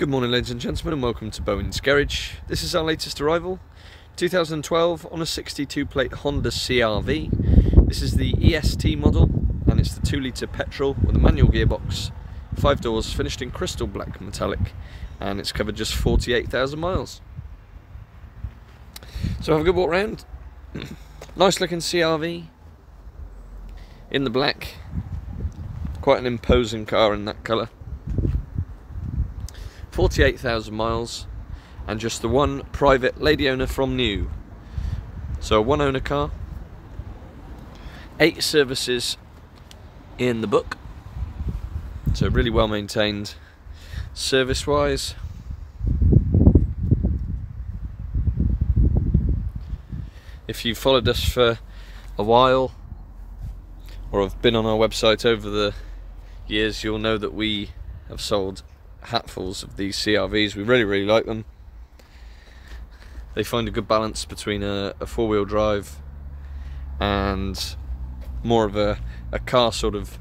Good morning, ladies and gentlemen, and welcome to Bowen's Garage. This is our latest arrival, 2012 on a 62 plate Honda CR-V. This is the ES-T model, and it's the 2-litre petrol with a manual gearbox, 5 doors, finished in crystal black metallic, and it's covered just 48,000 miles. So have a good walk round. Nice looking CR-V in the black, quite an imposing car in that colour. 48,000 miles and just the one private lady owner from new. So a one owner car, 8 services in the book, so really well maintained service wise. If you've followed us for a while or have been on our website over the years, you'll know that we have sold hatfuls of these CR-Vs. We really like them. They find a good balance between a four-wheel drive and more of a car sort of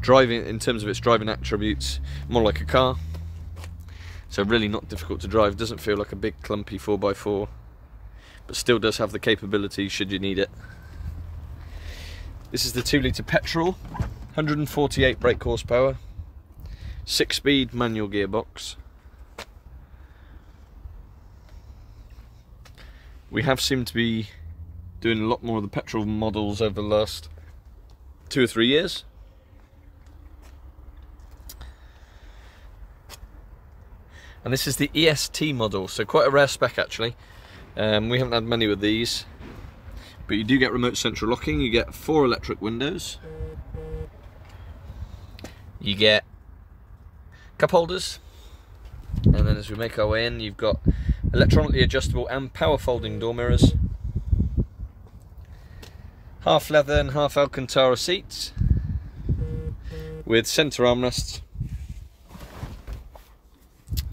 driving, in terms of its driving attributes, more like a car. So really not difficult to drive, doesn't feel like a big clumpy 4x4, but still does have the capability should you need it. This is the 2-litre petrol, 148 brake horsepower, 6-speed manual gearbox. We have seemed to be doing a lot more of the petrol models over the last 2 or 3 years. And this is the ES-T model, so quite a rare spec actually. We haven't had many with these, but you do get remote central locking, you get 4 electric windows, you get cup holders, and then as we make our way in, you've got electronically adjustable and power folding door mirrors, half leather and half Alcantara seats with centre armrests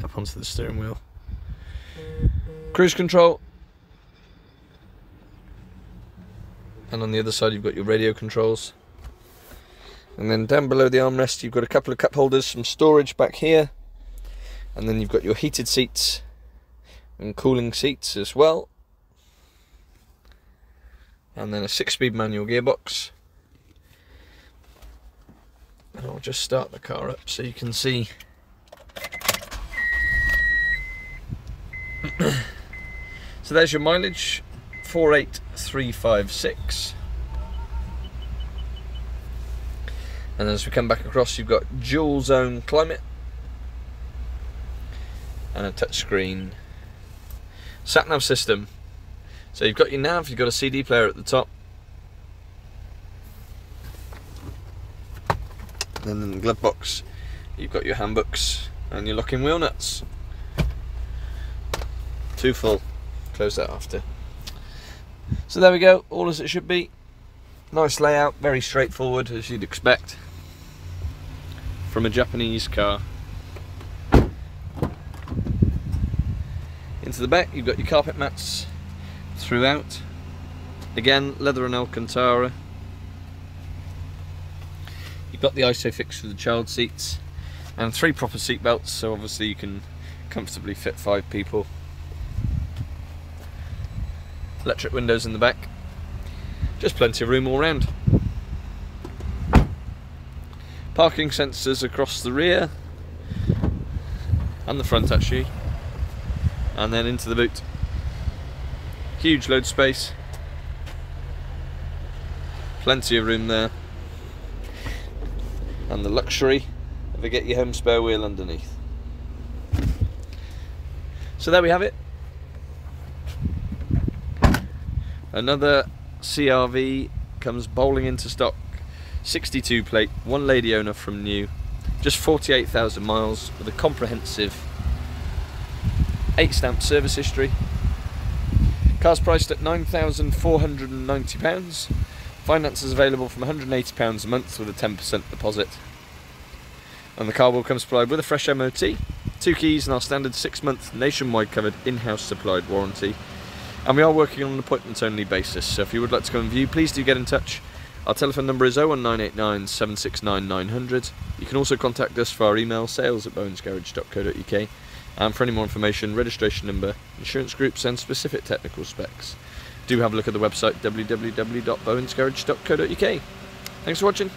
up onto the steering wheel, cruise control, and on the other side you've got your radio controls. And then down below the armrest you've got a couple of cup holders, some storage back here, and then you've got your heated seats and cooling seats as well, and then a 6-speed manual gearbox. And I'll just start the car up so you can see. So there's your mileage, 48356. And as we come back across, you've got dual zone climate and a touchscreen sat-nav system. So you've got your nav, you've got a CD player at the top, and then in the glove box you've got your handbooks and your locking wheel nuts. Too full, close that after. So there we go, all as it should be. Nice layout, very straightforward as you'd expect from a Japanese car. Into the back you've got your carpet mats throughout, again leather and Alcantara. You've got the ISOFIX for the child seats and 3 proper seat belts, so obviously you can comfortably fit 5 people. Electric windows in the back, just plenty of room all round. Parking sensors across the rear and the front actually, and then into the boot. Huge load space, plenty of room there, and the luxury of a get your home spare wheel underneath. So there we have it, another CR-V comes bowling into stock, 62 plate, one lady owner from new, just 48,000 miles with a comprehensive 8 stamp service history. Car's priced at £9,490. Finance is available from £180 a month with a 10% deposit. And the car will come supplied with a fresh MOT, 2 keys and our standard 6-month nationwide covered in-house supplied warranty. And we are working on an appointment only basis, so if you would like to come and view, please do get in touch. Our telephone number is 01989 769 900. You can also contact us for our email, sales@bowensgarage.co.uk, and for any more information, registration number, insurance groups and specific technical specs. Do have a look at the website www.bowensgarage.co.uk. Thanks for watching.